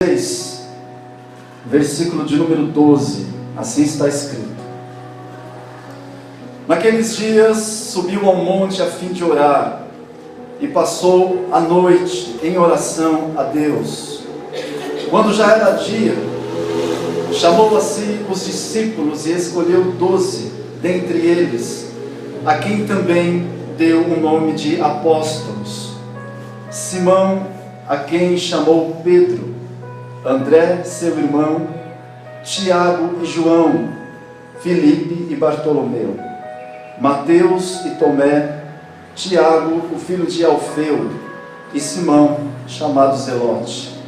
6, versículo de número 12, assim está escrito: Naqueles dias subiu ao monte a fim de orar, e passou a noite em oração a Deus. Quando já era dia, chamou a si os discípulos e escolheu 12 dentre eles, a quem também deu o nome de apóstolos: Simão, a quem chamou Pedro, André, seu irmão, Tiago e João, Filipe e Bartolomeu, Mateus e Tomé, Tiago, o filho de Alfeu, e Simão, chamado Zelote,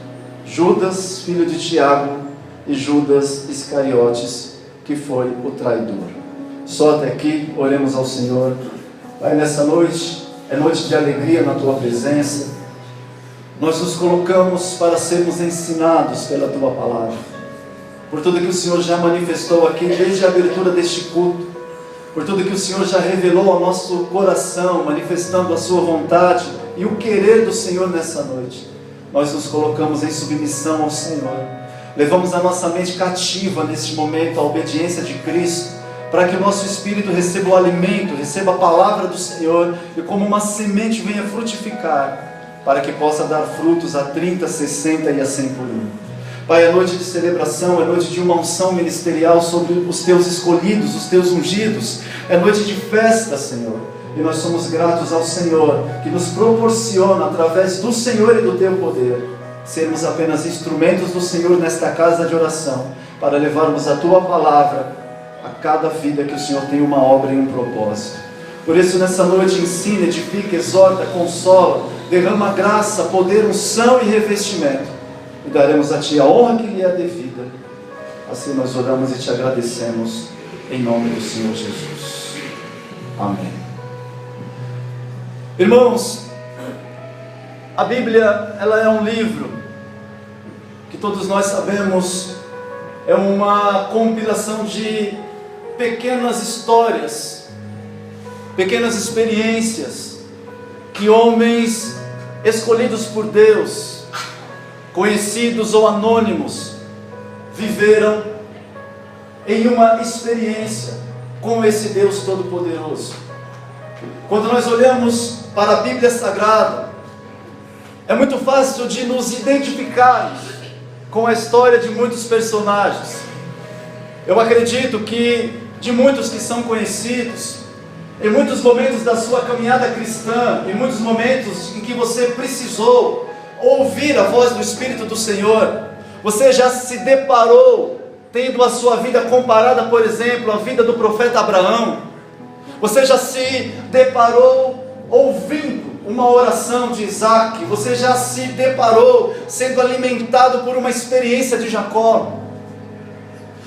Judas, filho de Tiago, e Judas Iscariotes, que foi o traidor. Só até aqui, oremos ao Senhor. Pai, nessa noite, é noite de alegria na Tua presença. Nós nos colocamos para sermos ensinados pela Tua palavra, por tudo que o Senhor já manifestou aqui desde a abertura deste culto, por tudo que o Senhor já revelou ao nosso coração, manifestando a Sua vontade e o querer do Senhor nessa noite. Nós nos colocamos em submissão ao Senhor, levamos a nossa mente cativa neste momento à obediência de Cristo, para que o nosso espírito receba o alimento, receba a palavra do Senhor, e como uma semente venha frutificar, para que possa dar frutos a 30, 60 e a 100 por um. Pai, é noite de celebração, é noite de uma unção ministerial sobre os Teus escolhidos, os Teus ungidos, é noite de festa, Senhor, e nós somos gratos ao Senhor, que nos proporciona, através do Senhor e do Teu poder, sermos apenas instrumentos do Senhor nesta casa de oração, para levarmos a Tua palavra a cada vida que o Senhor tem uma obra e um propósito. Por isso, nessa noite, ensina, edifica, exorta, consola, derrama graça, poder, unção e revestimento, e daremos a Ti a honra que lhe é devida. Assim nós oramos e Te agradecemos, em nome do Senhor Jesus. Amém. Irmãos, a Bíblia, ela é um livro que todos nós sabemos, é uma compilação de pequenas histórias, pequenas experiências que homens escolhidos por Deus, conhecidos ou anônimos, viveram em uma experiência com esse Deus Todo-Poderoso. Quando nós olhamos para a Bíblia Sagrada, é muito fácil de nos identificarmos com a história de muitos personagens. Eu acredito que de muitos que são conhecidos, em muitos momentos da sua caminhada cristã, em muitos momentos em que você precisou ouvir a voz do Espírito do Senhor, você já se deparou tendo a sua vida comparada, por exemplo, à vida do profeta Abraão. Você já se deparou ouvindo uma oração de Isaac. Você já se deparou sendo alimentado por uma experiência de Jacó.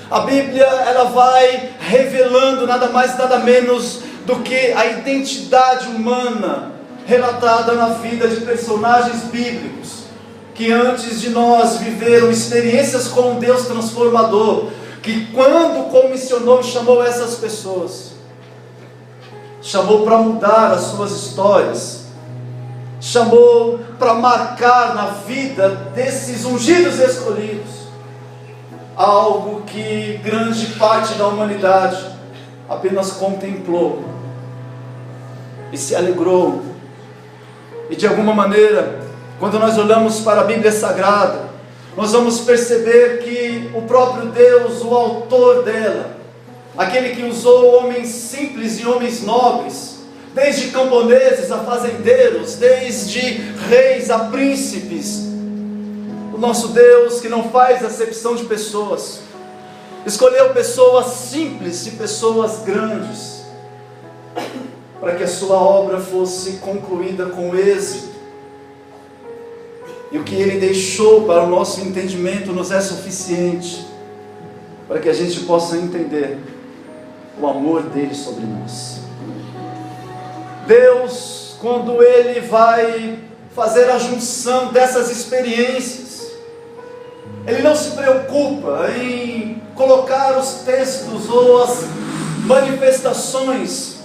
A Bíblia, ela vai revelando nada mais, nada menos do que a identidade humana relatada na vida de personagens bíblicos, que antes de nós viveram experiências com um Deus transformador, que quando comissionou e chamou essas pessoas, chamou para mudar as suas histórias, chamou para marcar na vida desses ungidos escolhidos, algo que grande parte da humanidade apenas contemplou e se alegrou. E de alguma maneira, quando nós olhamos para a Bíblia Sagrada, nós vamos perceber que o próprio Deus, o autor dela, aquele que usou homens simples e homens nobres, desde camponeses a fazendeiros, desde reis a príncipes, o nosso Deus, que não faz acepção de pessoas, escolheu pessoas simples e pessoas grandes, para que a sua obra fosse concluída com êxito. E o que Ele deixou para o nosso entendimento nos é suficiente, para que a gente possa entender o amor dele sobre nós. Deus, quando Ele vai fazer a junção dessas experiências, Ele não se preocupa em colocar os textos ou as manifestações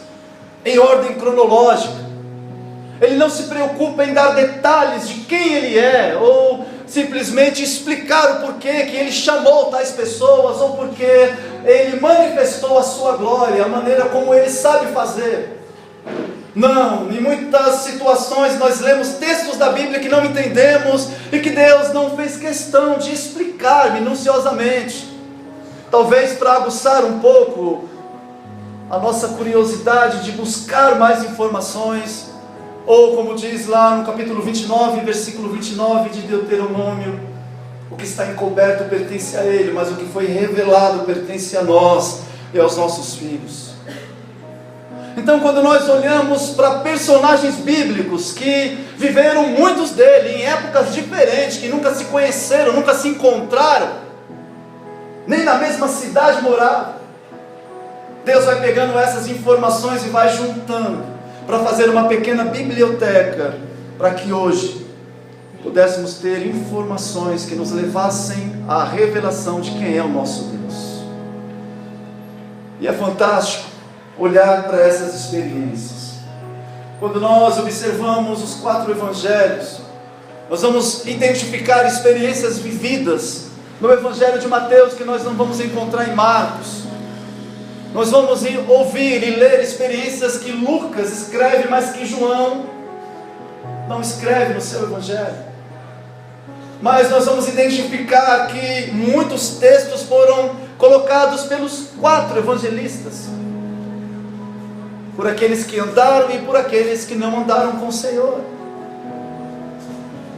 em ordem cronológica. Ele não se preocupa em dar detalhes de quem Ele é, ou simplesmente explicar o porquê que Ele chamou tais pessoas, ou porque Ele manifestou a sua glória, a maneira como Ele sabe fazer. Não, em muitas situações nós lemos textos da Bíblia que não entendemos e que Deus não fez questão de explicar minuciosamente. Talvez para aguçar um pouco a nossa curiosidade de buscar mais informações, ou como diz lá no capítulo 29, versículo 29 de Deuteronômio, o que está encoberto pertence a Ele, mas o que foi revelado pertence a nós e aos nossos filhos. Então, quando nós olhamos para personagens bíblicos que viveram, muitos deles, em épocas diferentes, que nunca se conheceram, nunca se encontraram, nem na mesma cidade moravam, Deus vai pegando essas informações e vai juntando, para fazer uma pequena biblioteca, para que hoje pudéssemos ter informações que nos levassem à revelação de quem é o nosso Deus. E é fantástico olhar para essas experiências. Quando nós observamos os 4 evangelhos, nós vamos identificar experiências vividas no evangelho de Mateus, que nós não vamos encontrar em Marcos. Nós vamos ouvir e ler experiências que Lucas escreve, mas que João não escreve no seu evangelho. Mas nós vamos identificar que muitos textos foram colocados pelos 4 evangelistas, por aqueles que andaram e por aqueles que não andaram com o Senhor.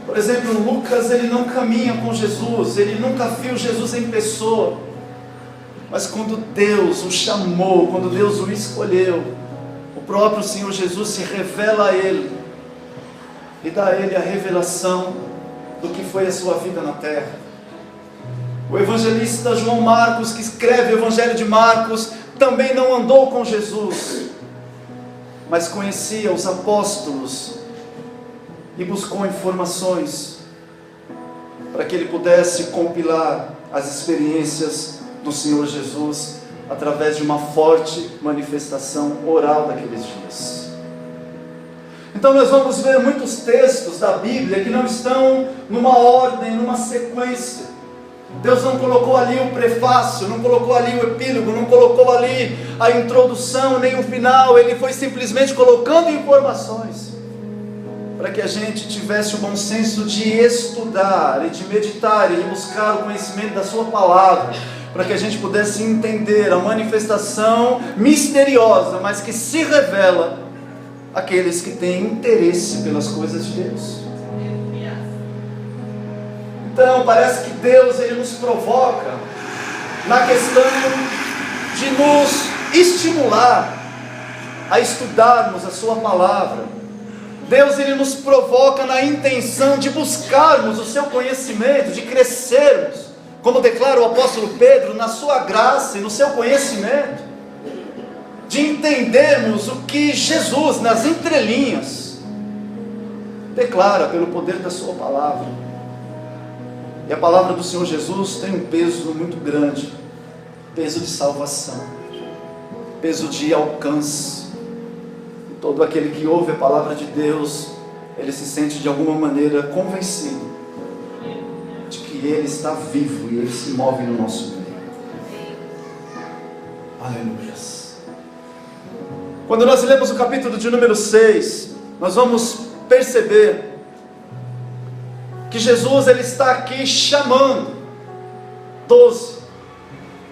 Por exemplo, Lucas, ele não caminha com Jesus, ele nunca viu Jesus em pessoa, mas quando Deus o chamou, quando Deus o escolheu, o próprio Senhor Jesus se revela a ele e dá a ele a revelação do que foi a sua vida na terra. O evangelista João Marcos, que escreve o evangelho de Marcos, também não andou com Jesus, mas conhecia os apóstolos e buscou informações para que ele pudesse compilar as experiências do Senhor Jesus através de uma forte manifestação oral daqueles dias. Então nós vamos ver muitos textos da Bíblia que não estão numa ordem, numa sequência. Deus não colocou ali o prefácio, não colocou ali o epílogo, não colocou ali a introdução, nem o final. Ele foi simplesmente colocando informações para que a gente tivesse o bom senso de estudar e de meditar e de buscar o conhecimento da sua palavra, para que a gente pudesse entender a manifestação misteriosa, mas que se revela àqueles que têm interesse pelas coisas de Deus. Então parece que Deus, ele nos provoca na questão de nos estimular a estudarmos a sua palavra. Deus, ele nos provoca na intenção de buscarmos o seu conhecimento, de crescermos, como declara o apóstolo Pedro, na sua graça e no seu conhecimento, de entendermos o que Jesus, nas entrelinhas, declara pelo poder da sua palavra. E a palavra do Senhor Jesus tem um peso muito grande, peso de salvação, peso de alcance. E todo aquele que ouve a palavra de Deus, ele se sente de alguma maneira convencido de que Ele está vivo e Ele se move no nosso meio. Aleluia. Quando nós lemos o capítulo de número 6, nós vamos perceber que Jesus, ele está aqui chamando 12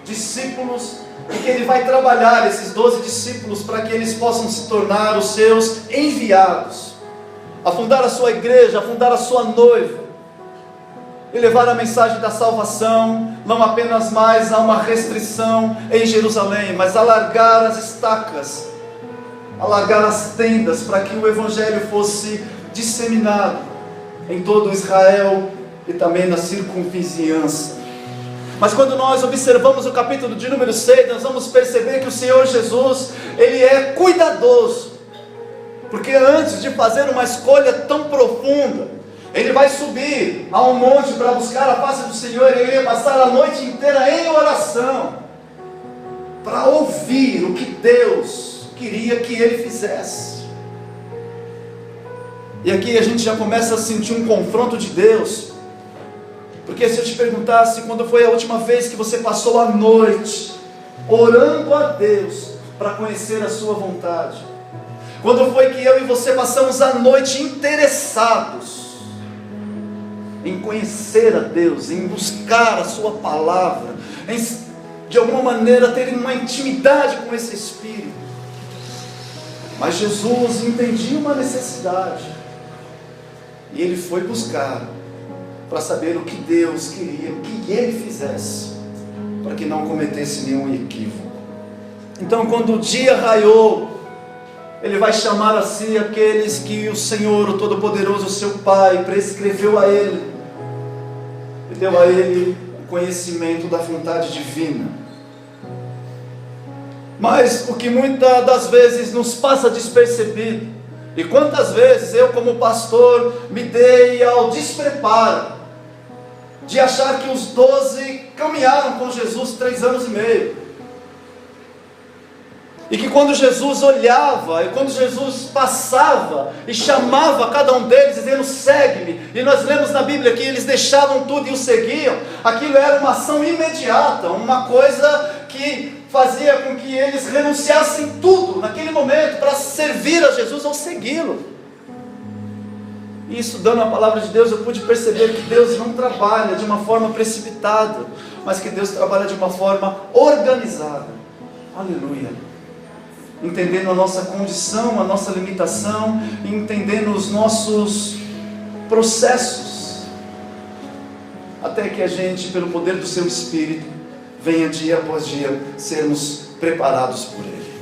discípulos, e que ele vai trabalhar esses 12 discípulos para que eles possam se tornar os seus enviados, a fundar a sua igreja, a fundar a sua noiva, e levar a mensagem da salvação, não apenas mais a uma restrição em Jerusalém, mas alargar as estacas, alargar as tendas, para que o evangelho fosse disseminado em todo Israel e também na circunvizinhança. Mas quando nós observamos o capítulo de número 6, nós vamos perceber que o Senhor Jesus, ele é cuidadoso, porque antes de fazer uma escolha tão profunda, ele vai subir a um monte para buscar a face do Senhor, ele ia passar a noite inteira em oração, para ouvir o que Deus queria que ele fizesse. E aqui a gente já começa a sentir um confronto de Deus, Porque se eu te perguntasse quando foi a última vez que você passou a noite orando a Deus para conhecer a sua vontade, quando foi que eu e você passamos a noite interessados em conhecer a Deus, em buscar a sua palavra, em de alguma maneira ter uma intimidade com esse Espírito? Mas Jesus entendia uma necessidade, e Ele foi buscar para saber o que Deus queria, o que Ele fizesse, para que não cometesse nenhum equívoco. Então, quando o dia raiou, Ele vai chamar a si aqueles que o Senhor, o Todo-Poderoso, o seu Pai, prescreveu a Ele, e deu a Ele o conhecimento da vontade divina. Mas o que muitas das vezes nos passa despercebido, e quantas vezes eu como pastor me dei ao despreparo de achar que os 12 caminharam com Jesus 3 anos e meio, e que quando Jesus olhava, e quando Jesus passava e chamava cada um deles dizendo segue-me, e nós lemos na Bíblia que eles deixavam tudo e o seguiam, aquilo era uma ação imediata, uma coisa que fazia com que eles renunciassem tudo naquele momento para servir a Jesus ou segui-lo. E estudando a palavra de Deus, eu pude perceber que Deus não trabalha de uma forma precipitada, mas que Deus trabalha de uma forma organizada. Aleluia. Entendendo a nossa condição, a nossa limitação, entendendo os nossos processos, até que a gente, pelo poder do seu Espírito, venha dia após dia sermos preparados por Ele.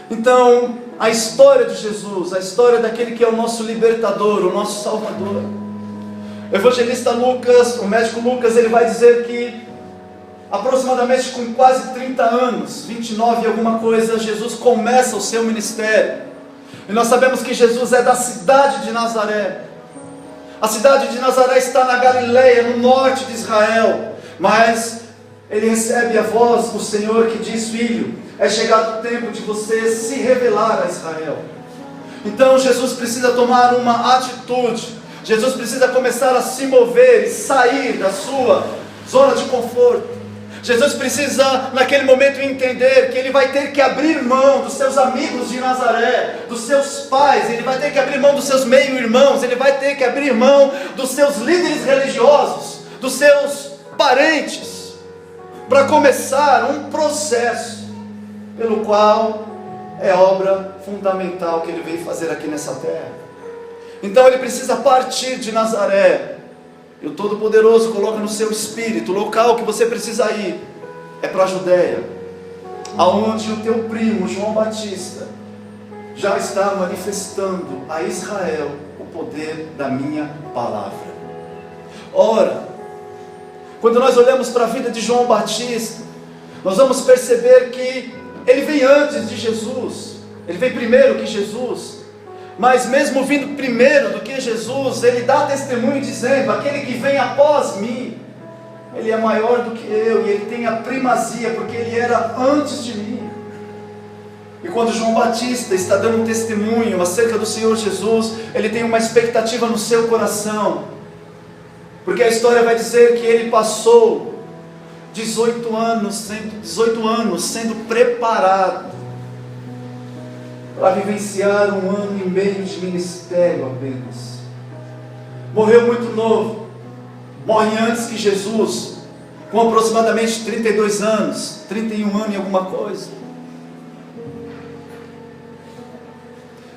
Então, a história de Jesus, a história daquele que é o nosso libertador, o nosso Salvador. O evangelista Lucas, o médico Lucas, ele vai dizer que aproximadamente com quase 30 anos, 29 e alguma coisa, Jesus começa o seu ministério. E nós sabemos que Jesus é da cidade de Nazaré. A cidade de Nazaré está na Galileia, no norte de Israel. Mas ele recebe a voz do Senhor que diz: filho, é chegado o tempo de você se revelar a Israel. Então Jesus precisa tomar uma atitude. Jesus precisa começar a se mover e sair da sua zona de conforto. Jesus precisa naquele momento entender que ele vai ter que abrir mão dos seus amigos de Nazaré, dos seus pais, ele vai ter que abrir mão dos seus meio-irmãos, ele vai ter que abrir mão dos seus líderes religiosos, dos seus parentes, para começar um processo pelo qual é obra fundamental que ele veio fazer aqui nessa terra. Então ele precisa partir de Nazaré. E o Todo-Poderoso coloca no seu espírito: o local que você precisa ir é para a Judéia, aonde o teu primo João Batista já está manifestando a Israel o poder da minha palavra. Ora, quando nós olhamos para a vida de João Batista, nós vamos perceber que ele vem antes de Jesus, ele vem primeiro que Jesus. Mas mesmo vindo primeiro do que Jesus, ele dá testemunho dizendo: aquele que vem após mim, ele é maior do que eu, e ele tem a primazia, porque ele era antes de mim. E quando João Batista está dando um testemunho acerca do Senhor Jesus, ele tem uma expectativa no seu coração, porque a história vai dizer que ele passou 18 anos sendo preparado para vivenciar 1 ano e meio de ministério apenas. Morreu muito novo, morre antes que Jesus, com aproximadamente 32 anos, 31 anos e alguma coisa.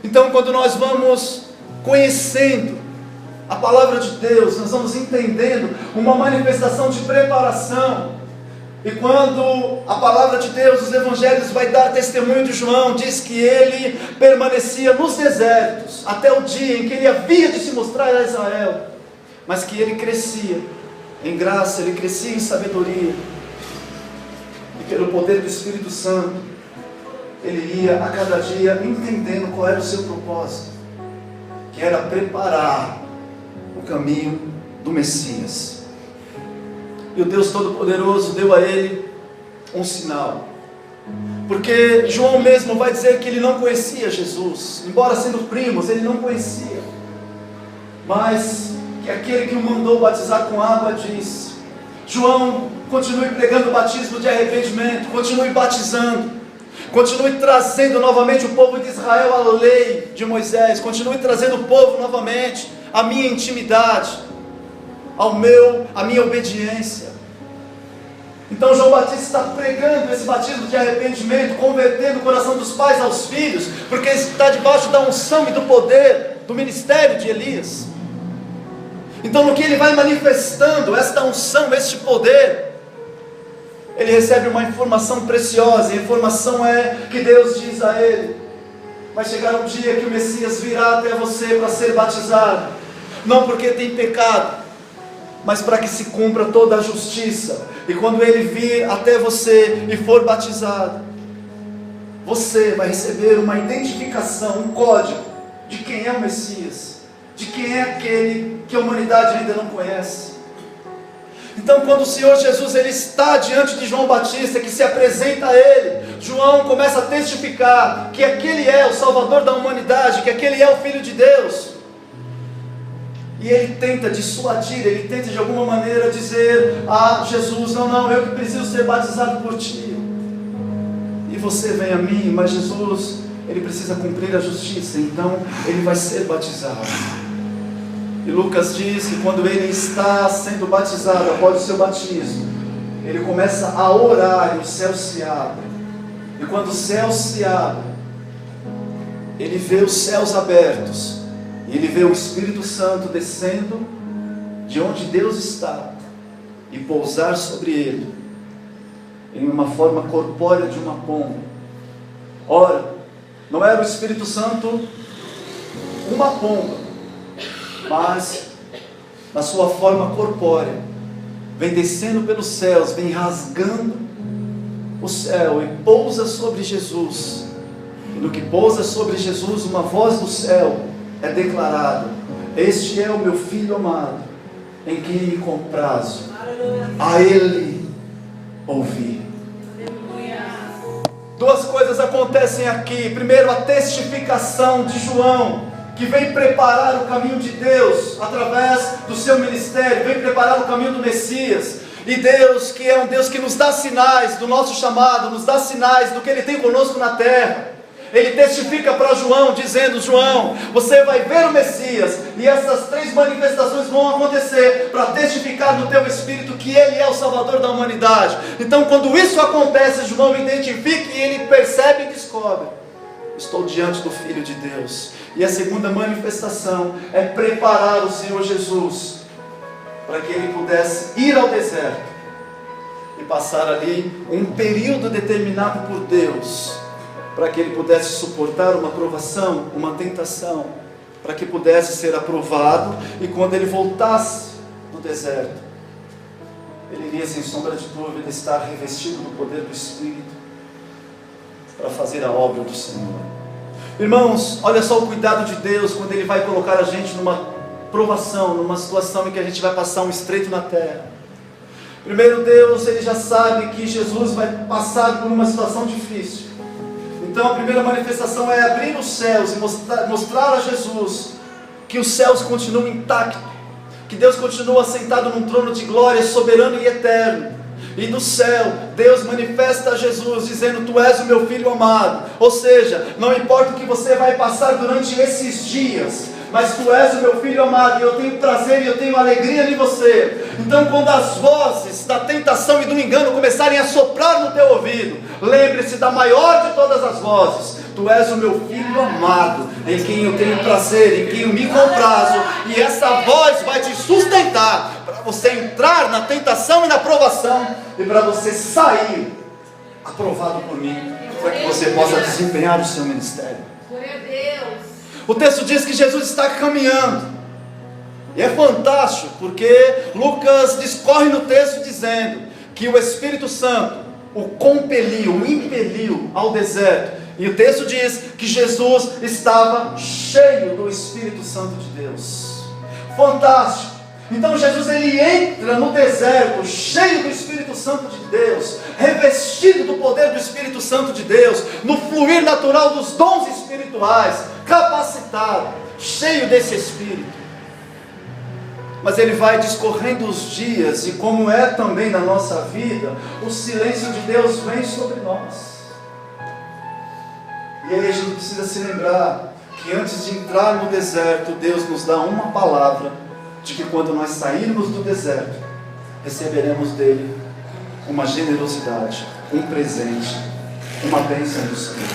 Então, quando nós vamos conhecendo a palavra de Deus, nós vamos entendendo uma manifestação de preparação. E quando a palavra de Deus, os evangelhos, vai dar testemunho de João, diz que ele permanecia nos desertos até o dia em que ele havia de se mostrar a Israel, mas que ele crescia em graça, ele crescia em sabedoria, e pelo poder do Espírito Santo, ele ia a cada dia entendendo qual era o seu propósito, que era preparar o caminho do Messias. E o Deus Todo-Poderoso deu a ele um sinal, porque João mesmo vai dizer que ele não conhecia Jesus, embora sendo primos, ele não conhecia. Mas que aquele que o mandou batizar com água disse: João, continue pregando o batismo de arrependimento, continue batizando, continue trazendo novamente o povo de Israel à lei de Moisés, continue trazendo o povo novamente à minha intimidade, à minha obediência. Então João Batista está pregando esse batismo de arrependimento, convertendo o coração dos pais aos filhos, porque está debaixo da unção e do poder do ministério de Elias. Então, no que ele vai manifestando esta unção, este poder, ele recebe uma informação preciosa. A informação é que Deus diz a ele: vai chegar um dia que o Messias virá até você para ser batizado, não porque tem pecado, mas para que se cumpra toda a justiça. E quando ele vir até você e for batizado, você vai receber uma identificação, um código de quem é o Messias, de quem é aquele que a humanidade ainda não conhece. Então, quando o Senhor Jesus ele está diante de João Batista, que se apresenta a ele, João começa a testificar que aquele é o Salvador da humanidade, que aquele é o Filho de Deus. E ele tenta dissuadir, ele tenta de alguma maneira dizer a Jesus: não, eu que preciso ser batizado por ti, e você vem a mim. Mas Jesus, ele precisa cumprir a justiça, então ele vai ser batizado. E Lucas diz que quando ele está sendo batizado, após o seu batismo, ele começa a orar e os céus se abrem. E quando os céus se abrem, ele vê os céus abertos, e ele vê o Espírito Santo descendo de onde Deus está e pousar sobre ele em uma forma corpórea de uma pomba. Ora, não era o Espírito Santo uma pomba, mas na sua forma corpórea, vem descendo pelos céus, vem rasgando o céu e pousa sobre Jesus. E no que pousa sobre Jesus, uma voz do céu é declarada: este é o meu Filho amado, em quem me comprazo, a Ele ouvi. Duas coisas acontecem aqui. Primeiro, a testificação de João, que vem preparar o caminho de Deus através do seu ministério, vem preparar o caminho do Messias. E Deus, que é um Deus que nos dá sinais do nosso chamado, nos dá sinais do que Ele tem conosco na terra. Ele testifica para João, dizendo: João, você vai ver o Messias, e essas três manifestações vão acontecer para testificar no teu espírito que Ele é o Salvador da humanidade. Então, quando isso acontece, João identifica e ele percebe e descobre: estou diante do Filho de Deus. E a segunda manifestação é preparar o Senhor Jesus para que ele pudesse ir ao deserto e passar ali um período determinado por Deus, para que ele pudesse suportar uma provação, uma tentação, para que pudesse ser aprovado, e quando ele voltasse do deserto, ele iria sem sombra de dúvida estar revestido do poder do Espírito para fazer a obra do Senhor. Irmãos, olha só o cuidado de Deus quando Ele vai colocar a gente numa provação, numa situação em que a gente vai passar um estreito na terra. Primeiro, Deus, Ele já sabe que Jesus vai passar por uma situação difícil. Então a primeira manifestação é abrir os céus e mostrar a Jesus que os céus continuam intactos, que Deus continua sentado num trono de glória, soberano e eterno. E no céu, Deus manifesta a Jesus, dizendo: tu és o meu Filho amado. Ou seja, não importa o que você vai passar durante esses dias, mas tu és o meu Filho amado, e eu tenho prazer e eu tenho alegria em você. Então, quando as vozes da tentação e do engano começarem a soprar no teu ouvido, lembre-se da maior de todas as vozes: tu és o meu Filho amado, em quem eu tenho prazer, em quem eu me comprazo. E essa voz vai te sustentar para você entrar na tentação e na provação, e para você sair aprovado por mim, para que você possa desempenhar o seu ministério. Glória a Deus. O texto diz que Jesus está caminhando, e é fantástico, porque Lucas discorre no texto dizendo que o Espírito Santo o compeliu, o impeliu ao deserto. E o texto diz que Jesus estava cheio do Espírito Santo de Deus. Fantástico! Então Jesus ele entra no deserto cheio do Espírito Santo de Deus, revestido do poder do Espírito Santo de Deus, no fluir natural dos dons espirituais, capacitado, cheio desse Espírito. Mas ele vai discorrendo os dias, e como é também na nossa vida, o silêncio de Deus vem sobre nós. E aí a gente precisa se lembrar que antes de entrar no deserto, Deus nos dá uma palavra, de que quando nós sairmos do deserto, receberemos dele uma generosidade, um presente, uma bênção do Senhor.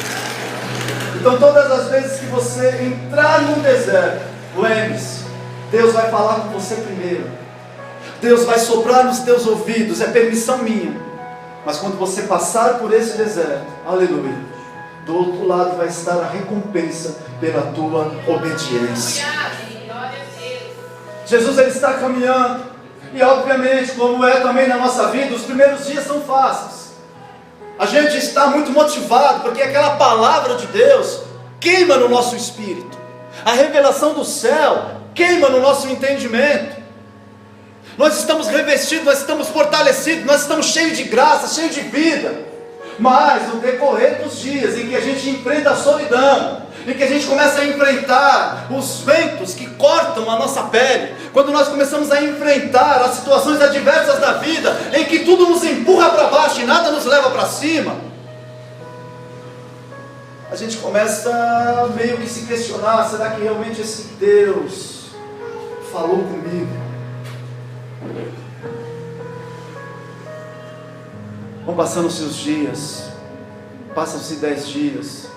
Então todas as vezes que você entrar no deserto, lembre-se, Deus vai falar com você primeiro. Deus vai soprar nos teus ouvidos, é permissão minha. Mas quando você passar por esse deserto, aleluia, do outro lado vai estar a recompensa pela tua obediência. Jesus, ele está caminhando, e obviamente, como é também na nossa vida, os primeiros dias são fáceis. A gente está muito motivado, porque aquela palavra de Deus queima no nosso espírito. A revelação do céu queima no nosso entendimento. Nós estamos revestidos, nós estamos fortalecidos, nós estamos cheios de graça, cheios de vida. Mas no decorrer dos dias em que a gente enfrenta a solidão, em que a gente começa a enfrentar os ventos que cortam a nossa pele, quando nós começamos a enfrentar as situações adversas da vida, em que tudo nos empurra para baixo e nada nos leva para cima, a gente começa meio que se questionar: será que realmente esse Deus falou comigo? Vão passando-se os dias, passam-se 10 dias.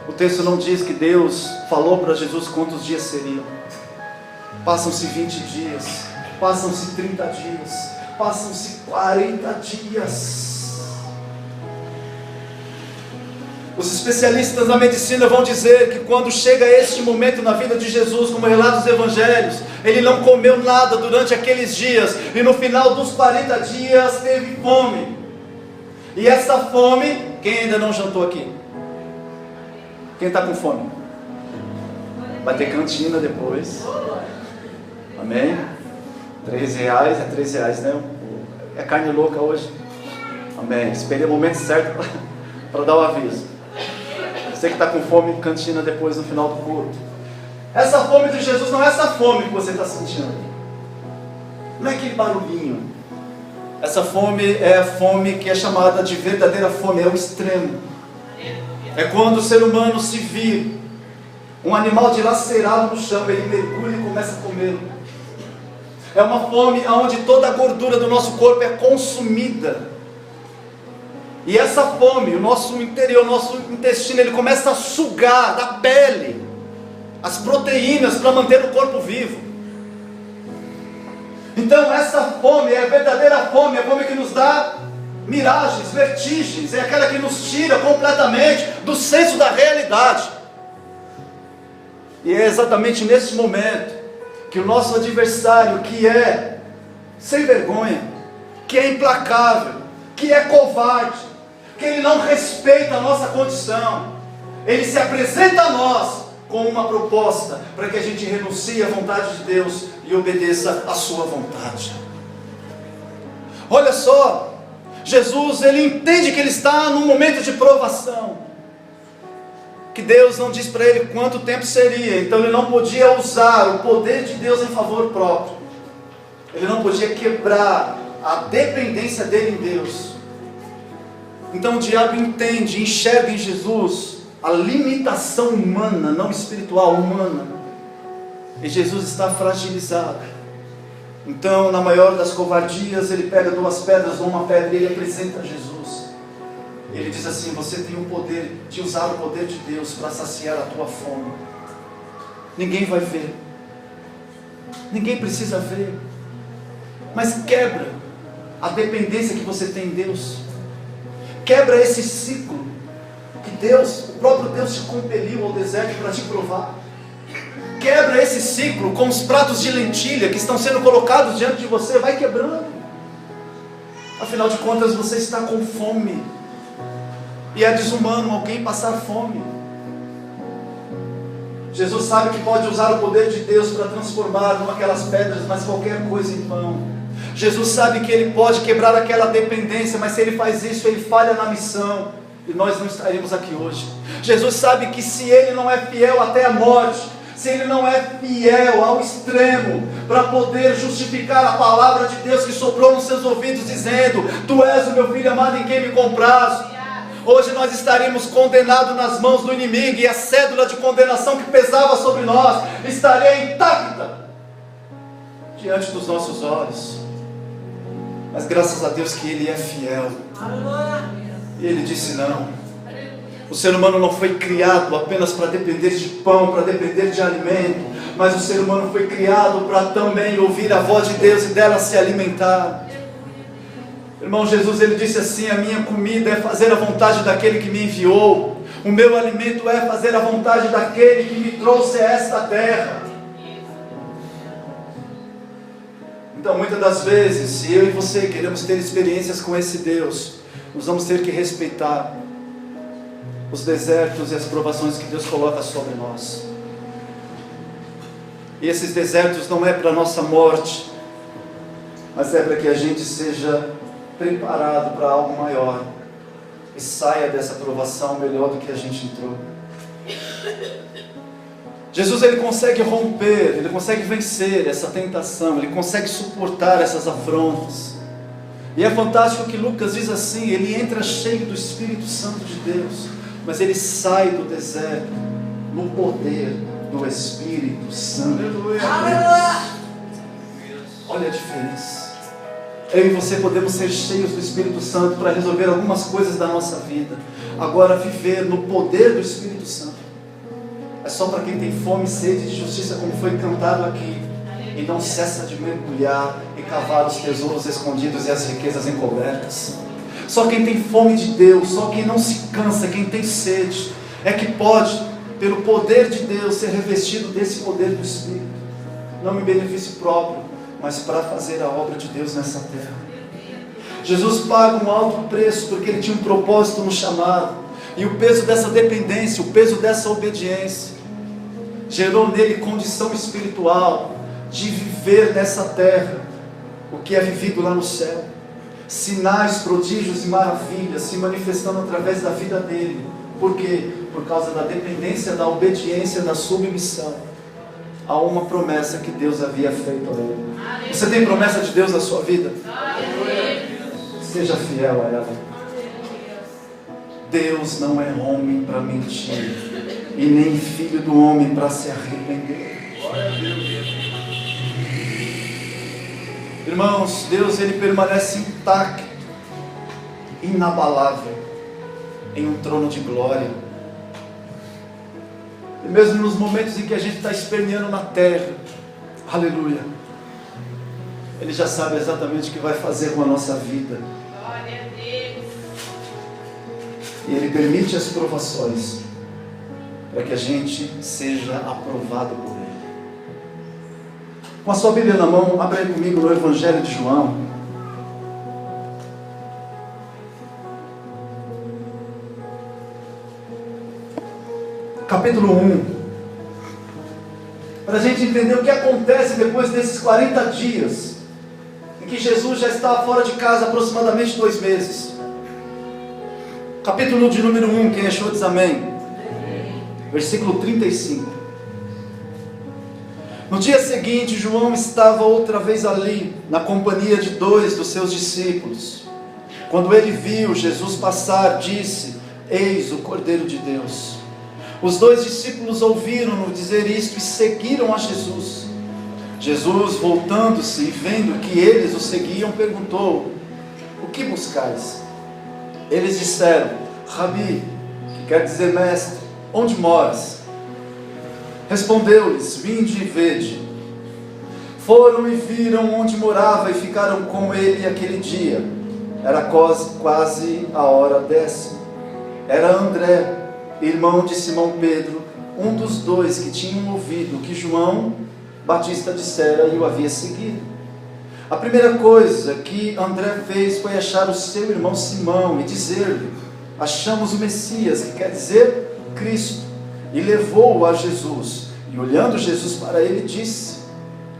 O texto não diz que Deus falou para Jesus quantos dias seriam. Passam-se 20 dias, passam-se 30 dias, passam-se 40 dias. Os especialistas da medicina vão dizer que quando chega este momento na vida de Jesus, como relata os evangelhos, ele não comeu nada durante aqueles dias, e no final dos 40 dias teve fome. E essa fome, quem ainda não jantou aqui? Quem está com fome? Vai ter cantina depois. Amém? R$3, é R$3, né? É carne louca hoje. Amém. Esperei o momento certo para dar o aviso. Você que está com fome, cantina depois no final do culto. Essa fome de Jesus não é essa fome que você está sentindo. Não é aquele barulhinho. Essa fome é a fome que é chamada de verdadeira fome, é o extremo. É quando o ser humano se vir um animal dilacerado no chão, ele mergulha e começa a comê-lo. É uma fome onde toda a gordura do nosso corpo é consumida. E essa fome, o nosso interior, o nosso intestino, ele começa a sugar da pele as proteínas para manter o corpo vivo. Então essa fome é a verdadeira fome, é a fome que nos dá miragens, vertigens, é aquela que nos tira completamente do senso da realidade. E é exatamente nesse momento que o nosso adversário, que é sem vergonha, que é implacável, que é covarde, que ele não respeita a nossa condição, ele se apresenta a nós com uma proposta para que a gente renuncie à vontade de Deus e obedeça à sua vontade. Olha só, Jesus, ele entende que ele está num momento de provação, que Deus não diz para ele quanto tempo seria, então ele não podia usar o poder de Deus em favor próprio, ele não podia quebrar a dependência dele em Deus. Então o diabo entende, enxerga em Jesus a limitação humana, não espiritual, humana, e Jesus está fragilizado. Então, na maior das covardias, ele pega 2 pedras ou uma pedra e ele apresenta a Jesus. Ele diz assim: você tem o poder de usar o poder de Deus para saciar a tua fome. Ninguém vai ver, ninguém precisa ver, mas quebra a dependência que você tem em Deus, quebra esse ciclo que Deus, o próprio Deus te compeliu ao deserto para te provar. Quebra esse ciclo com os pratos de lentilha que estão sendo colocados diante de você, vai quebrando. Afinal de contas, você está com fome, e é desumano alguém passar fome. Jesus sabe que pode usar o poder de Deus para transformar naquelas pedras, mas qualquer coisa em pão. Jesus sabe que ele pode quebrar aquela dependência, mas se ele faz isso, ele falha na missão, e nós não estaríamos aqui hoje. Jesus sabe que se ele não é fiel até a morte, se ele não é fiel ao extremo para poder justificar a palavra de Deus que soprou nos seus ouvidos, dizendo: Tu és o meu filho amado em quem me comprazo, hoje nós estaríamos condenados nas mãos do inimigo, e a cédula de condenação que pesava sobre nós estaria intacta diante dos nossos olhos. Mas graças a Deus que Ele é fiel. E Ele disse: não. O ser humano não foi criado apenas para depender de pão, para depender de alimento, mas o ser humano foi criado para também ouvir a voz de Deus e dela se alimentar. Irmão, Jesus, Ele disse assim: a minha comida é fazer a vontade daquele que me enviou, o meu alimento é fazer a vontade daquele que me trouxe a esta terra. Então, muitas das vezes, se eu e você queremos ter experiências com esse Deus, nós vamos ter que respeitar os desertos e as provações que Deus coloca sobre nós. E esses desertos não é para a nossa morte, mas é para que a gente seja preparado para algo maior e saia dessa provação melhor do que a gente entrou. Jesus, Ele consegue romper, Ele consegue vencer essa tentação, Ele consegue suportar essas afrontas. E é fantástico que Lucas diz assim: Ele entra cheio do Espírito Santo de Deus, mas Ele sai do deserto no poder do Espírito Santo. Olha a diferença. Eu e você podemos ser cheios do Espírito Santo para resolver algumas coisas da nossa vida. Agora, viver no poder do Espírito Santo é só para quem tem fome e sede de justiça, como foi cantado aqui, e não cessa de mergulhar e cavar os tesouros escondidos e as riquezas encobertas. Só quem tem fome de Deus, só quem não se cansa, quem tem sede, é que pode, pelo poder de Deus, ser revestido desse poder do Espírito, não em benefício próprio, mas para fazer a obra de Deus nessa terra. Jesus paga um alto preço, porque Ele tinha um propósito no chamado, e o peso dessa dependência, o peso dessa obediência, gerou nele condição espiritual de viver nessa terra o que é vivido lá no céu. Sinais, prodígios e maravilhas se manifestando através da vida dele. Por quê? Por causa da dependência, da obediência, da submissão a uma promessa que Deus havia feito a ele. Você tem promessa de Deus na sua vida? Seja fiel a ela. Deus não é homem para mentir, e nem filho do homem para se arrepender. Irmãos, Deus, Ele permanece intacto, inabalável, em um trono de glória. E mesmo nos momentos em que a gente está esperneando na terra, aleluia, Ele já sabe exatamente o que vai fazer com a nossa vida. Glória a Deus. E Ele permite as provações para que a gente seja aprovado por Ele. Com a sua Bíblia na mão, abra aí comigo no Evangelho de João. Capítulo 1. Para a gente entender o que acontece depois desses 40 dias, em que Jesus já estava fora de casa aproximadamente 2 meses. Capítulo de número 1, quem achou diz amém. Versículo 35. No dia seguinte, João estava outra vez ali, na companhia de 2 dos seus discípulos. Quando ele viu Jesus passar, disse: Eis o Cordeiro de Deus. Os 2 discípulos ouviram-no dizer isto e seguiram a Jesus. Jesus, voltando-se e vendo que eles o seguiam, perguntou: O que buscais? Eles disseram: Rabi, que quer dizer mestre, onde moras? Respondeu-lhes: Vinde e vede. Foram e viram onde morava e ficaram com ele aquele dia. Era quase a hora 10ª. Era André, irmão de Simão Pedro, um dos 2 que tinham ouvido o que João Batista dissera e o havia seguido. A primeira coisa que André fez foi achar o seu irmão Simão e dizer-lhe: Achamos o Messias, que quer dizer Cristo. E levou-o a Jesus, e olhando Jesus para ele disse: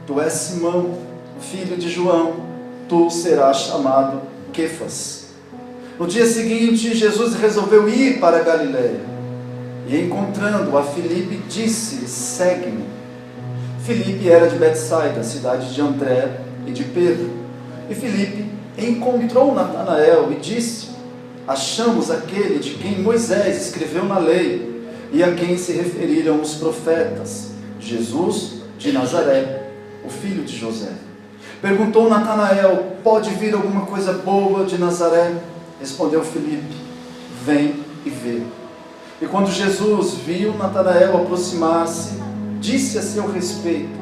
Tu és Simão, filho de João, tu serás chamado Quefas. No dia seguinte, Jesus resolveu ir para a Galileia. E encontrando a Filipe, disse: segue-me. Filipe era de Betsaida, cidade de André e de Pedro. E Filipe encontrou Natanael e disse: achamos aquele de quem Moisés escreveu na lei e a quem se referiram os profetas, Jesus de Nazaré, o filho de José. Perguntou Natanael: pode vir alguma coisa boa de Nazaré? Respondeu Filipe: vem e vê. E quando Jesus viu Natanael aproximar-se, disse a seu respeito: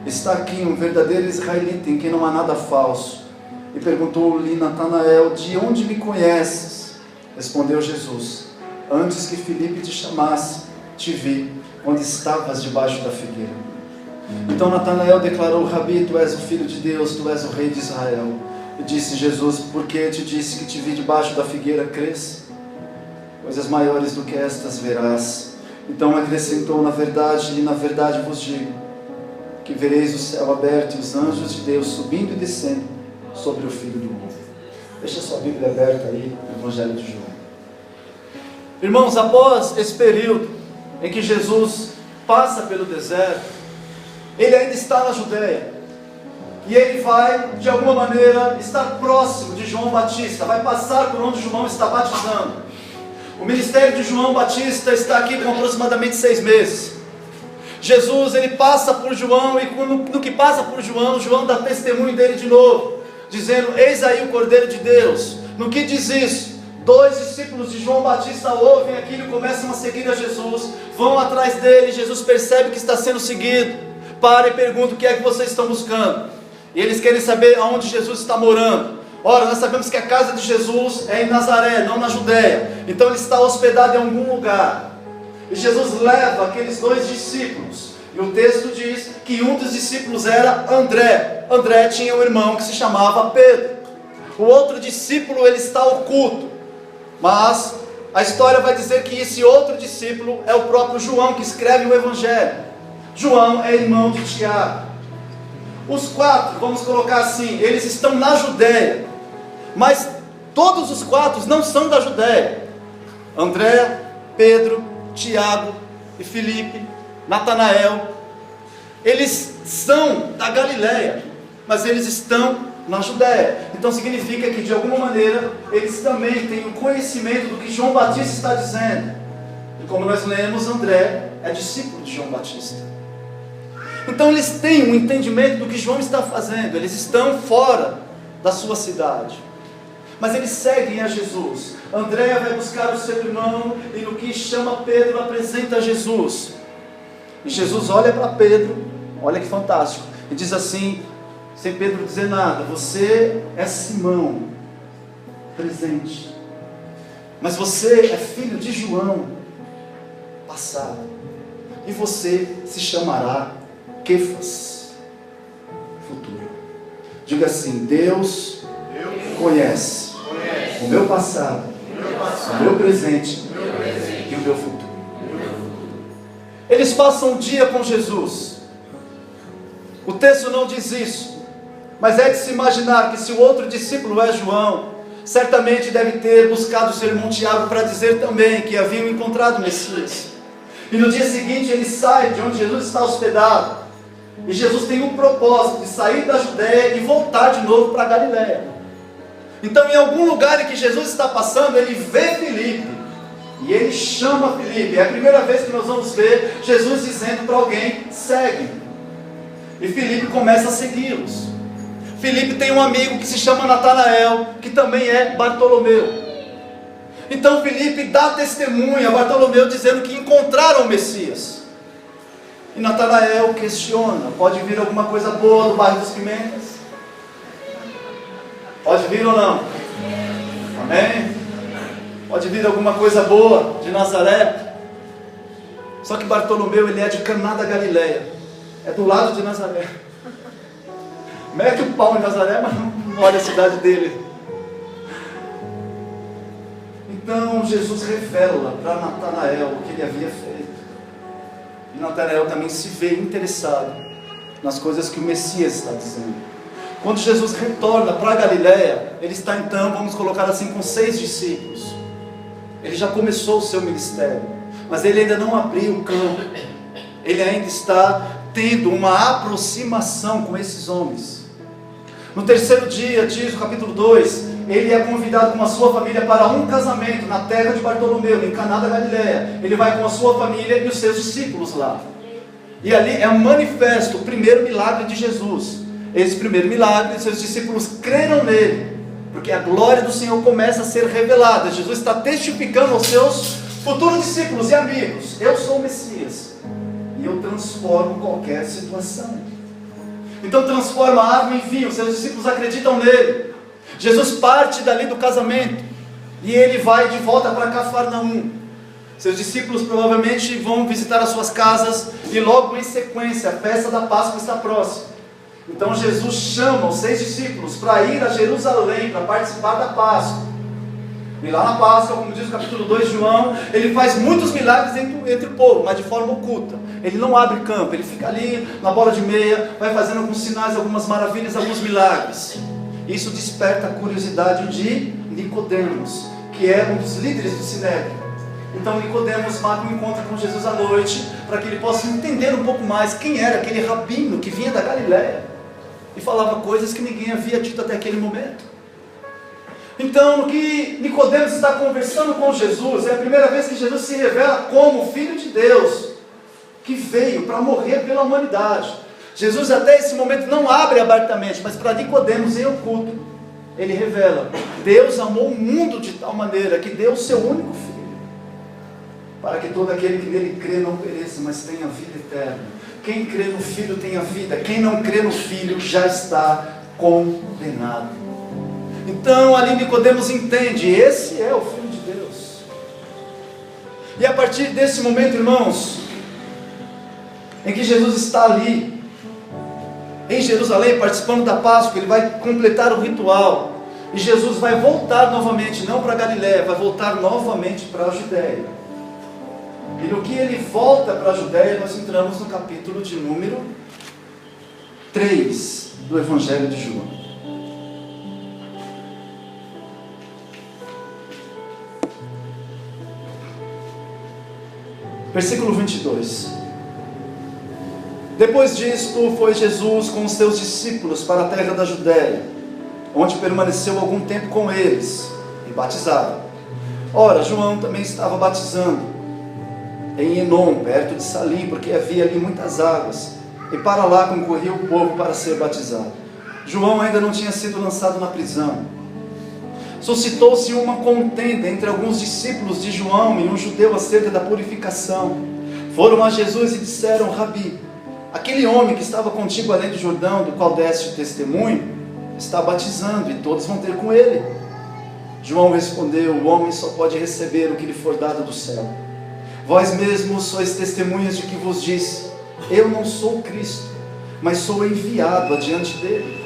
está aqui um verdadeiro israelita em quem não há nada falso. E perguntou-lhe Natanael: de onde me conheces? Respondeu Jesus: antes que Filipe te chamasse, te vi quando estavas debaixo da figueira. Então Natanael declarou: Rabi, tu és o Filho de Deus, tu és o Rei de Israel. E disse Jesus: porque te disse que te vi debaixo da figueira, crês? Coisas maiores do que estas verás. Então acrescentou: na verdade vos digo, que vereis o céu aberto e os anjos de Deus subindo e descendo sobre o Filho do Homem. Deixa sua Bíblia aberta aí, no Evangelho de João. Irmãos, após esse período em que Jesus passa pelo deserto, ele ainda está na Judeia, e ele vai, de alguma maneira, estar próximo de João Batista, vai passar por onde João está batizando. O ministério de João Batista está aqui com aproximadamente 6 meses. Jesus, ele passa por João, e no que passa por João, João dá testemunho dele de novo, dizendo: eis aí o Cordeiro de Deus. No que diz isso? 2 discípulos de João Batista ouvem aquilo e começam a seguir a Jesus, vão atrás dele. Jesus percebe que está sendo seguido, para e pergunta: o que é que vocês estão buscando? E eles querem saber aonde Jesus está morando. Ora, nós sabemos que a casa de Jesus é em Nazaré, não na Judeia. Então ele está hospedado em algum lugar. E Jesus leva aqueles 2 discípulos, e o texto diz que um dos discípulos era André. André tinha um irmão que se chamava Pedro. O outro discípulo, ele está oculto, mas a história vai dizer que esse outro discípulo é o próprio João, que escreve o Evangelho. João é irmão de Tiago. Os 4, vamos colocar assim, eles estão na Judeia, mas todos os 4 não são da Judeia. André, Pedro, Tiago e Filipe, Natanael, eles são da Galileia, mas eles estão na Judeia. Então significa que de alguma maneira eles também têm o conhecimento do que João Batista está dizendo. E como nós lemos, André é discípulo de João Batista. Então eles têm um entendimento do que João está fazendo. Eles estão fora da sua cidade, mas eles seguem a Jesus. André vai buscar o seu irmão, e no que chama Pedro, apresenta Jesus. E Jesus olha para Pedro, olha que fantástico, e diz assim, sem Pedro dizer nada: você é Simão, presente, mas você é filho de João, passado, e você se chamará Quefas, futuro. Diga assim: Deus conhece o meu passado, o meu presente e o meu futuro. Eles passam um dia com Jesus. O texto não diz isso, mas é de se imaginar que se o outro discípulo é João, certamente deve ter buscado seu irmão Tiago para dizer também que haviam encontrado o Messias. E no dia seguinte ele sai de onde Jesus está hospedado, e Jesus tem o propósito de sair da Judeia e voltar de novo para a Galileia. Então, em algum lugar em que Jesus está passando, ele vê Filipe, e ele chama Filipe. É a primeira vez que nós vamos ver Jesus dizendo para alguém: segue. E Filipe começa a segui-los. Filipe tem um amigo que se chama Natanael, que também é Bartolomeu. Então Filipe dá testemunha a Bartolomeu, dizendo que encontraram o Messias. E Natanael questiona: pode vir alguma coisa boa do bairro dos Pimentas? Pode vir ou não? Amém? Pode vir alguma coisa boa de Nazaré? Só que Bartolomeu, ele é de Caná da Galileia, é do lado de Nazaré. Mete o pau em Nazaré, mas não olha a cidade dele. Então Jesus revela para Natanael o que ele havia feito. E Natanael também se vê interessado nas coisas que o Messias está dizendo. Quando Jesus retorna para a Galileia, ele está então, vamos colocar assim, com 6 discípulos. Ele já começou o seu ministério. mas ele ainda não abriu o campo. Ele ainda está tendo uma aproximação com esses homens. No terceiro dia, diz o capítulo 2, ele é convidado com a sua família para um casamento na terra de Bartolomeu, em Caná da Galileia. Ele vai com a sua família e os seus discípulos lá. E ali é um manifesto, o primeiro milagre de Jesus. Esse primeiro milagre, seus discípulos creram nele, porque a glória do Senhor começa a ser revelada. Jesus está testificando aos seus futuros discípulos e amigos: eu sou o Messias, e eu transformo qualquer situação. Então transforma a água em vinho. Seus discípulos acreditam nele. Jesus parte dali do casamento e ele vai de volta para Cafarnaum. Seus discípulos provavelmente vão visitar as suas casas, e logo em sequência a festa da Páscoa está próxima. Então Jesus chama os 6 discípulos para ir a Jerusalém para participar da Páscoa. E lá na Páscoa, como diz o capítulo 2 de João, ele faz muitos milagres entre o povo, mas de forma oculta. Ele não abre campo, ele fica ali na bola de meia, vai fazendo alguns sinais, algumas maravilhas, alguns milagres. Isso desperta a curiosidade de Nicodemos, que é um dos líderes do Sinédrio. Então Nicodemos marca um encontro com Jesus à noite, para que ele possa entender um pouco mais quem era aquele rabino que vinha da Galileia e falava coisas que ninguém havia dito até aquele momento. Então, no que Nicodemos está conversando com Jesus, é a primeira vez que Jesus se revela como Filho de Deus, que veio para morrer pela humanidade. Jesus até esse momento não abre abertamente, mas para Nicodemos em oculto, ele revela: Deus amou o mundo de tal maneira que deu o seu único Filho, para que todo aquele que nele crê não pereça, mas tenha vida eterna. Quem crê no Filho tem a vida, quem não crê no Filho já está condenado. Então ali Nicodemos entende: esse é o Filho de Deus. E a partir desse momento, irmãos, em que Jesus está ali em Jerusalém participando da Páscoa, ele vai completar o ritual, e Jesus vai voltar novamente, não para Galileia, vai voltar novamente para a Judéia. E no que ele volta para a Judéia, nós entramos no capítulo de número 3 do Evangelho de João. Versículo 22. Depois disto, foi Jesus com os seus discípulos para a terra da Judéia, onde permaneceu algum tempo com eles, e batizaram. Ora, João também estava batizando em Enom, perto de Salim, porque havia ali muitas águas, e para lá concorria o povo para ser batizado. João ainda não tinha sido lançado na prisão. Suscitou-se uma contenda entre alguns discípulos de João e um judeu acerca da purificação. Foram a Jesus e disseram: Rabi, aquele homem que estava contigo além do Jordão, do qual deste testemunho, está batizando, e todos vão ter com ele. João respondeu: o homem só pode receber o que lhe for dado do céu. Vós mesmos sois testemunhas de que vos disse: eu não sou o Cristo, mas sou enviado adiante dele.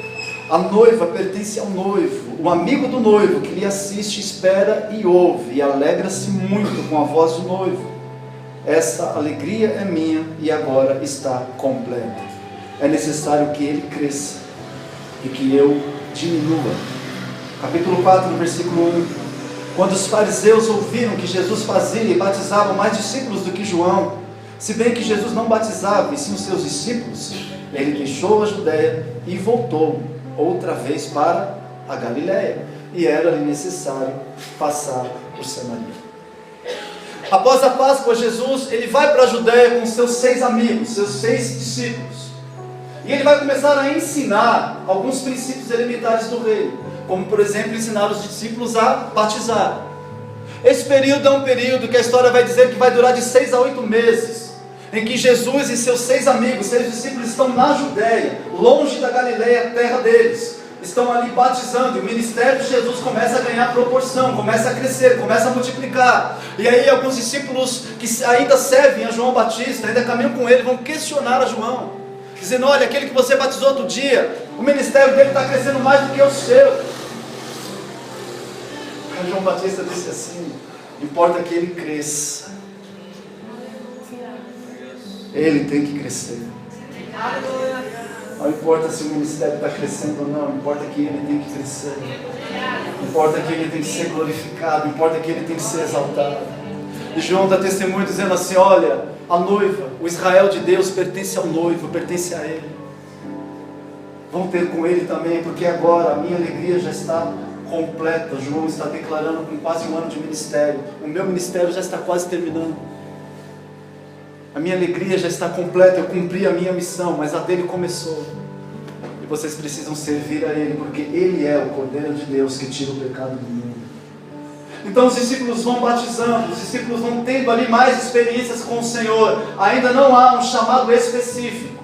A noiva pertence ao noivo. O amigo do noivo que lhe assiste espera e ouve, e alegra-se muito com a voz do noivo. Essa alegria é minha e agora está completa. É necessário que ele cresça e que eu diminua. Capítulo 4, versículo 1. Quando os fariseus ouviram que Jesus fazia e batizava mais discípulos do que João, se bem que Jesus não batizava e sim os seus discípulos, ele deixou a Judéia e voltou outra vez para a Galileia, e era-lhe necessário passar por Samaria. Após a Páscoa, Jesus ele vai para a Judéia com seus 6 amigos, seus 6 discípulos, e ele vai começar a ensinar alguns princípios elementares do reino, como por exemplo ensinar os discípulos a batizar. Esse período é um período que a história vai dizer que vai durar de 6 a 8 meses, em que Jesus e seus 6 amigos, 6 discípulos estão na Judéia, longe da Galileia, terra deles, estão ali batizando, e o ministério de Jesus começa a ganhar proporção, começa a crescer, começa a multiplicar. E aí alguns discípulos que ainda servem a João Batista, ainda caminham com ele, vão questionar a João, dizendo: olha, aquele que você batizou outro dia, o ministério dele está crescendo mais do que o seu. Aí João Batista disse assim: importa que ele cresça. Ele tem que crescer. Não importa se o ministério está crescendo ou não, importa que ele tem que crescer. Importa que ele tem que ser glorificado, importa que ele tem que ser exaltado. E João dá testemunho dizendo assim: olha, a noiva, o Israel de Deus pertence ao noivo, pertence a ele. Vão ter com ele também, porque agora a minha alegria já está completa. João está declarando com quase um ano de ministério. O meu ministério já está quase terminando. A minha alegria já está completa, eu cumpri a minha missão, mas a dele começou. E vocês precisam servir a ele, porque ele é o Cordeiro de Deus que tira o pecado do mundo. Então os discípulos vão batizando, os discípulos vão tendo ali mais experiências com o Senhor. Ainda não há um chamado específico.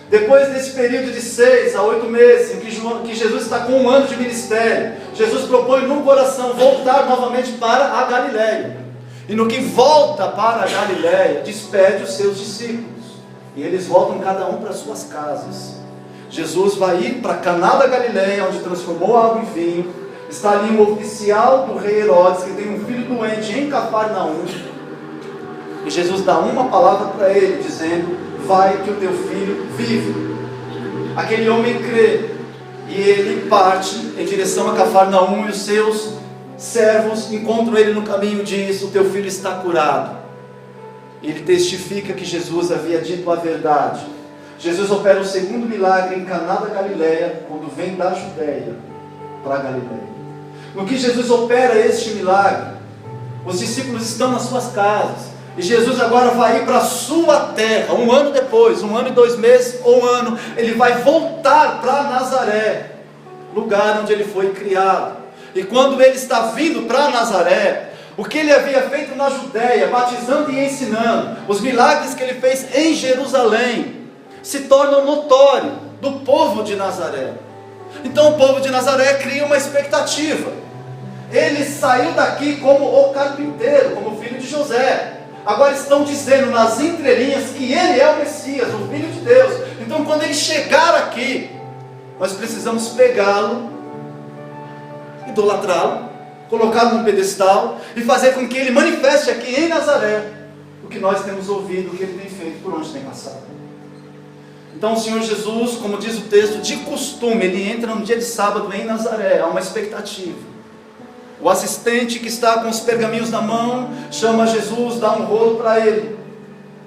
Depois desse período de 6 a 8 meses, em que Jesus está com um ano de ministério, Jesus propõe no coração voltar novamente para a Galileia. E no que volta para a Galileia, despede os seus discípulos. E eles voltam cada um para suas casas. Jesus vai ir para Caná da Galileia, onde transformou água em vinho. Está ali um oficial do rei Herodes, que tem um filho doente em Cafarnaum. E Jesus dá uma palavra para ele, dizendo: vai que o teu filho vive. Aquele homem crê, e ele parte em direção a Cafarnaum, e os seus servos encontram ele no caminho e diz: o teu filho está curado. Ele testifica que Jesus havia dito a verdade. Jesus opera o segundo milagre em Caná da Galileia, quando vem da Judéia para a Galileia. No que Jesus opera este milagre, os discípulos estão nas suas casas, e Jesus agora vai ir para a sua terra. Um ano depois, 1 ano e 2 meses, ou 1 ano, ele vai voltar para Nazaré, lugar onde ele foi criado. E quando ele está vindo para Nazaré, o que ele havia feito na Judéia, batizando e ensinando, os milagres que ele fez em Jerusalém, se tornam notórios do povo de Nazaré. Então o povo de Nazaré cria uma expectativa. Ele saiu daqui como o carpinteiro, como filho de José. Agora estão dizendo nas entrelinhas que ele é o Messias, o Filho de Deus. Então quando ele chegar aqui, nós precisamos pegá-lo, idolatrá-lo, colocá-lo num pedestal e fazer com que ele manifeste aqui em Nazaré o que nós temos ouvido, o que ele tem feito, por onde tem passado. Então o Senhor Jesus, como diz o texto, de costume, ele entra no dia de sábado em Nazaré. Há uma expectativa. O assistente que está com os pergaminhos na mão chama Jesus, dá um rolo para ele.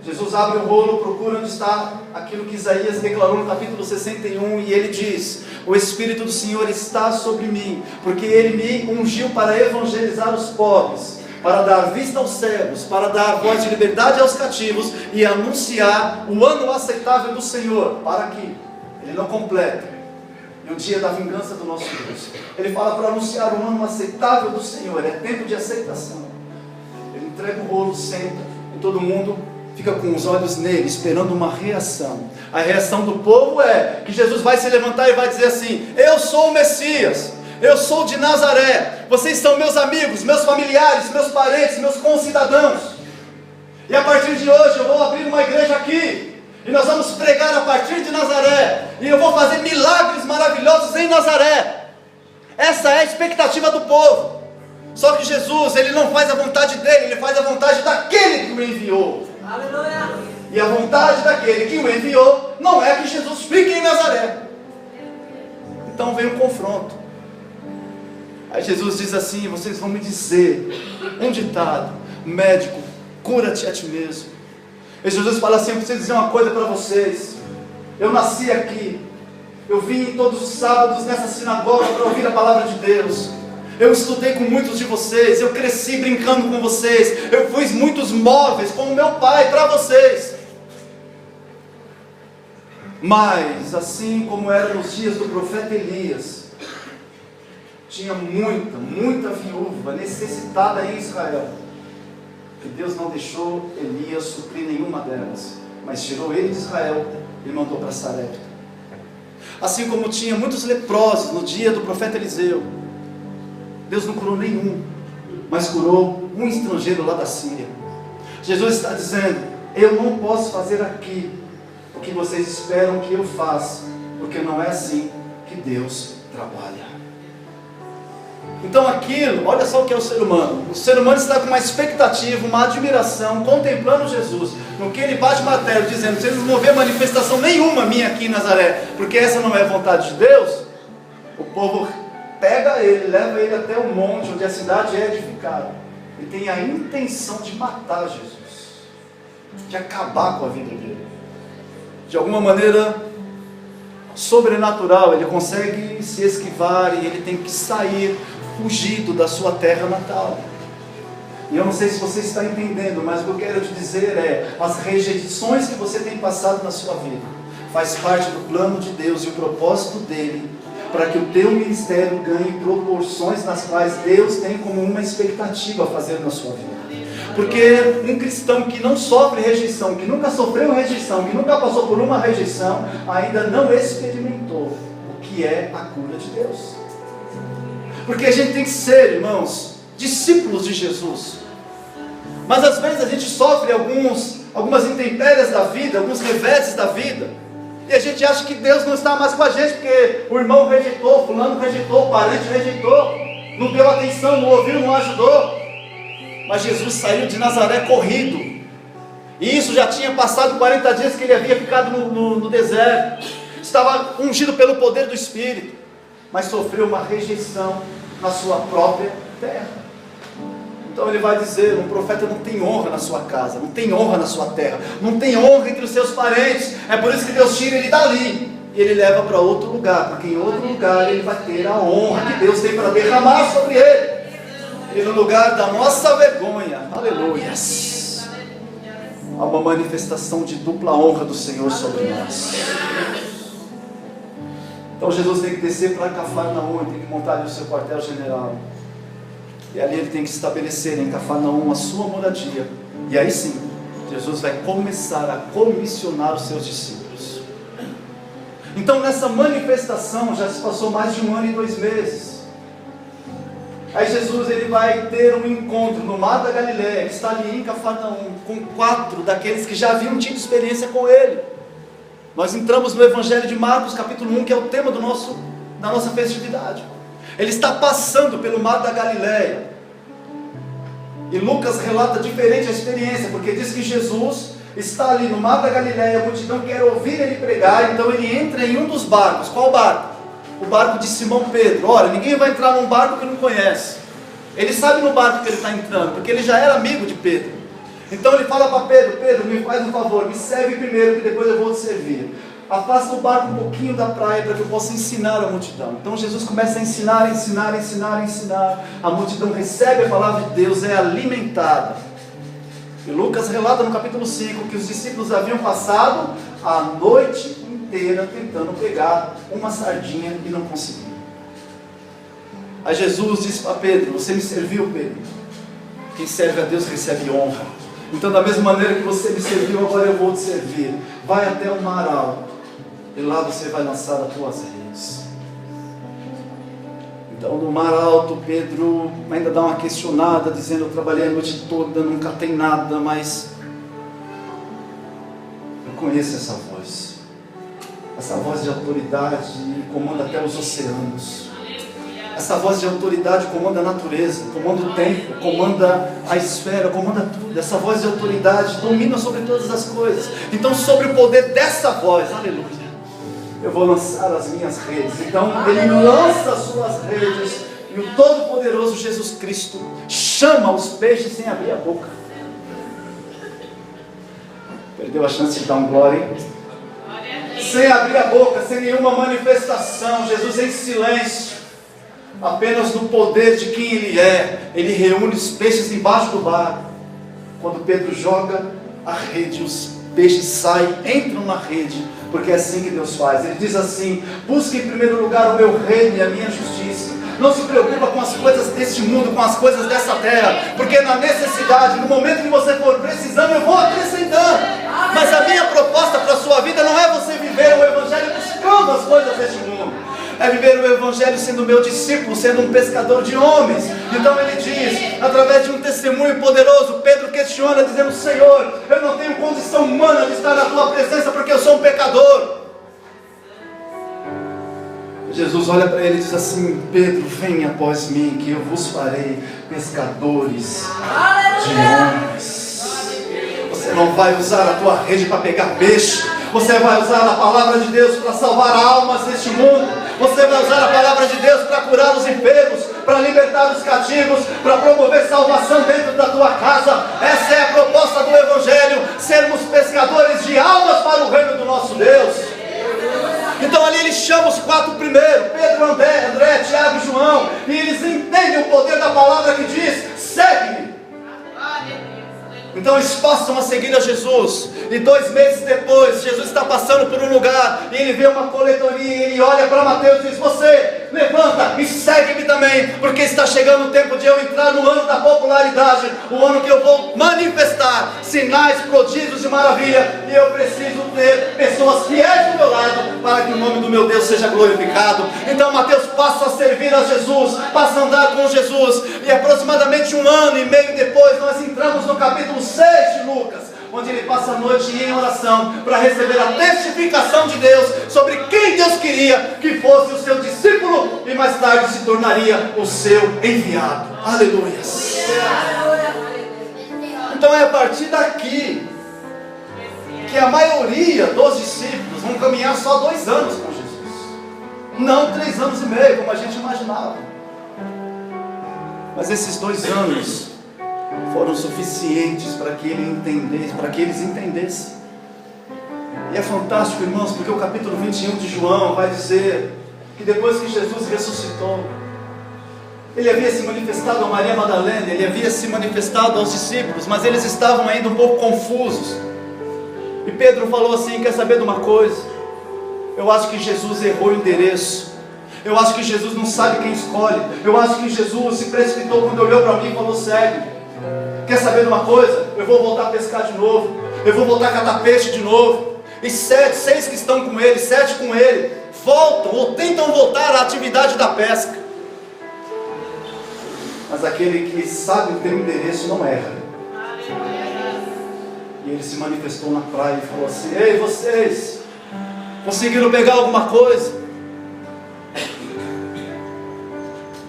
Jesus abre o rolo, procura onde está aquilo que Isaías declarou no capítulo 61, e ele diz: o Espírito do Senhor está sobre mim, porque ele me ungiu para evangelizar os pobres, para dar vista aos cegos, para dar voz de liberdade aos cativos e anunciar o ano aceitável do Senhor. Para aqui, ele não completa, e o dia da vingança do nosso Deus. Ele fala para anunciar o ano aceitável do Senhor, é tempo de aceitação. Ele entrega o rolo, senta, e todo mundo fica com os olhos nele, esperando uma reação. A reação do povo é que Jesus vai se levantar e vai dizer assim: eu sou o Messias, eu sou de Nazaré, vocês são meus amigos, meus familiares, meus parentes, meus concidadãos, e a partir de hoje eu vou abrir uma igreja aqui, e nós vamos pregar a partir de Nazaré, e eu vou fazer milagres maravilhosos em Nazaré. Essa é a expectativa do povo. Só que Jesus, ele não faz a vontade dele, ele faz a vontade daquele que o enviou. Aleluia. E a vontade daquele que o enviou não é que Jesus fique em Nazaré. Então vem um confronto. Aí Jesus diz assim: vocês vão me dizer um ditado: médico, cura-te a ti mesmo. E Jesus fala assim: eu preciso dizer uma coisa para vocês. Eu nasci aqui, eu vim todos os sábados nessa sinagoga para ouvir a palavra de Deus. Eu estudei com muitos de vocês, eu cresci brincando com vocês, eu fiz muitos móveis com o meu pai para vocês. Mas, assim como era nos dias do profeta Elias, tinha muita viúva necessitada em Israel, e Deus não deixou Elias suprir nenhuma delas, mas tirou ele de Israel e mandou para Sarepta. Assim como tinha muitos leprosos no dia do profeta Eliseu, Deus não curou nenhum, mas curou um estrangeiro lá da Síria. Jesus está dizendo: eu não posso fazer aqui o que vocês esperam que eu faça, porque não é assim que Deus trabalha. Então aquilo, olha só o que é o ser humano. O ser humano está com uma expectativa, uma admiração, contemplando Jesus, no que ele bate martelo, dizendo: vocês não vão ver manifestação nenhuma minha aqui em Nazaré, porque essa não é a vontade de Deus. O povo pega ele, leva ele até o monte onde a cidade é edificada, ele tem a intenção de matar Jesus, de acabar com a vida dele. De alguma maneira sobrenatural, ele consegue se esquivar e ele tem que sair fugido da sua terra natal. E eu não sei se você está entendendo, mas o que eu quero te dizer é: as rejeições que você tem passado na sua vida faz parte do plano de Deus e o propósito dele, para que o teu ministério ganhe proporções nas quais Deus tem como uma expectativa a fazer na sua vida. Porque um cristão que não sofre rejeição, que nunca sofreu rejeição, que nunca passou por uma rejeição, ainda não experimentou o que é a cura de Deus. Porque a gente tem que ser, irmãos, discípulos de Jesus. Mas às vezes a gente sofre algumas intempéries da vida, alguns reveses da vida, e a gente acha que Deus não está mais com a gente, porque o irmão rejeitou, fulano rejeitou, o parente rejeitou, não deu atenção, não ouviu, não ajudou. Mas Jesus saiu de Nazaré corrido, e isso já tinha passado 40 dias que ele havia ficado no deserto, estava ungido pelo poder do Espírito, mas sofreu uma rejeição na sua própria terra. Então ele vai dizer: um profeta não tem honra na sua casa, não tem honra na sua terra, não tem honra entre os seus parentes. É por isso que Deus tira ele dali e ele leva para outro lugar, porque em outro lugar ele vai ter a honra que Deus tem para derramar sobre ele. E no lugar da nossa vergonha, aleluia, há uma manifestação de dupla honra do Senhor sobre nós. Então Jesus tem que descer para Cafarnaum, tem que montar ali o seu quartel-general. E ali ele tem que estabelecer em Cafarnaum a sua moradia. E aí sim, Jesus vai começar a comissionar os seus discípulos. Então nessa manifestação já se passou mais de 1 ano e 2 meses. Aí Jesus ele vai ter um encontro no Mar da Galileia, que está ali em Cafarnaum, com 4 daqueles que já haviam tido experiência com ele. Nós entramos no Evangelho de Marcos, capítulo 1, que é o tema da nossa festividade. Ele está passando pelo Mar da Galileia. E Lucas relata diferente a experiência, porque diz que Jesus está ali no Mar da Galileia, a multidão quer ouvir ele pregar, então ele entra em um dos barcos. Qual barco? O barco de Simão Pedro. Ora, ninguém vai entrar num barco que não conhece. Ele sabe no barco que ele está entrando, porque ele já era amigo de Pedro. Então ele fala para Pedro: Pedro, me faz um favor, me serve primeiro, que depois eu vou te servir. Afasta o barco um pouquinho da praia para que eu possa ensinar a multidão. Então Jesus começa a ensinar. A multidão recebe a palavra de Deus, é alimentada. E Lucas relata no capítulo 5 que os discípulos haviam passado a noite inteira tentando pegar uma sardinha e não conseguiam. Aí Jesus disse para Pedro: você me serviu, Pedro. Quem serve a Deus recebe honra. Então da mesma maneira que você me serviu, agora eu vou te servir. Vai até o mar alto, e lá você vai lançar as tuas redes. Então no mar alto, Pedro ainda dá uma questionada, dizendo: eu trabalhei a noite toda, nunca tem nada, mas eu conheço essa voz. Essa voz de autoridade comanda até os oceanos. Essa voz de autoridade comanda a natureza, comanda o tempo, comanda a esfera, comanda tudo. Essa voz de autoridade domina sobre todas as coisas. Então sobre o poder dessa voz, aleluia, eu vou lançar as minhas redes. Então ele lança as suas redes, e o Todo-Poderoso Jesus Cristo chama os peixes sem abrir a boca. Perdeu a chance de dar um glória, hein? Sem abrir a boca, sem nenhuma manifestação, Jesus em silêncio, apenas no poder de quem Ele é. Ele reúne os peixes embaixo do barco. Quando Pedro joga a rede, os peixes saem, entram na rede, porque é assim que Deus faz. Ele diz assim: busque em primeiro lugar o meu reino e a minha justiça. Não se preocupa com as coisas deste mundo, com as coisas dessa terra, porque na necessidade, no momento que você for precisando, eu vou acrescentando. Mas a minha proposta para a sua vida não é você viver o Evangelho buscando as coisas deste mundo, é viver o Evangelho sendo meu discípulo, sendo um pescador de homens. Então ele diz, através de um testemunho poderoso, Pedro questiona, dizendo: Senhor, eu não tenho condição humana de estar na tua presença, porque eu sou um pecador. Jesus olha para ele e diz assim: Pedro, venha após mim, que eu vos farei pescadores de homens. Você não vai usar a tua rede para pegar peixe, você vai usar a palavra de Deus para salvar almas neste mundo. Você vai usar a palavra de Deus para curar os enfermos, para libertar libertar os cativos, para promover salvação dentro da tua casa. Essa é a proposta do Evangelho, sermos pescadores de almas para o reino do nosso Deus. Então ali ele chama os 4 primeiros, Pedro, André, Tiago e João, e eles entendem o poder da palavra que diz: segue-me. Então eles passam a seguir a Jesus, e 2 meses depois, Jesus está passando por um lugar, e ele vê uma coletoria, e ele olha para Mateus e diz: você, levanta e segue-me também, porque está chegando o tempo de eu entrar no ano da popularidade, o ano que eu vou manifestar sinais, prodígios e maravilha, e eu preciso ter pessoas fiéis do meu lado, para que o nome do meu Deus seja glorificado. Então Mateus passa a servir a Jesus, passa a andar com Jesus, e aproximadamente 1 ano e meio depois, nós entramos no capítulo 6 de Lucas, onde ele passa a noite em oração, para receber a testificação de Deus, sobre quem Deus queria que fosse o seu discípulo, e mais tarde se tornaria o seu enviado. Aleluia. Então é a partir daqui, que a maioria dos discípulos vão caminhar só 2 anos com Jesus, não 3 anos e meio, como a gente imaginava. Mas esses 2 anos foram suficientes para que ele entendesse, para que eles entendessem. E é fantástico, irmãos, porque o capítulo 21 de João vai dizer que depois que Jesus ressuscitou, ele havia se manifestado a Maria Madalena, ele havia se manifestado aos discípulos, mas eles estavam ainda um pouco confusos. E Pedro falou assim: quer saber de uma coisa? Eu acho que Jesus errou o endereço. Eu acho que Jesus não sabe quem escolhe. Eu acho que Jesus se precipitou quando olhou para mim e falou: segue. Quer saber de uma coisa? Eu vou voltar a pescar de novo. Eu vou voltar a catar peixe de novo. E 6 que estão com ele, 7 com ele, voltam ou tentam voltar à atividade da pesca. Mas aquele que sabe o teu endereço não erra. E ele se manifestou na praia e falou assim: ei, vocês, conseguiram pegar alguma coisa?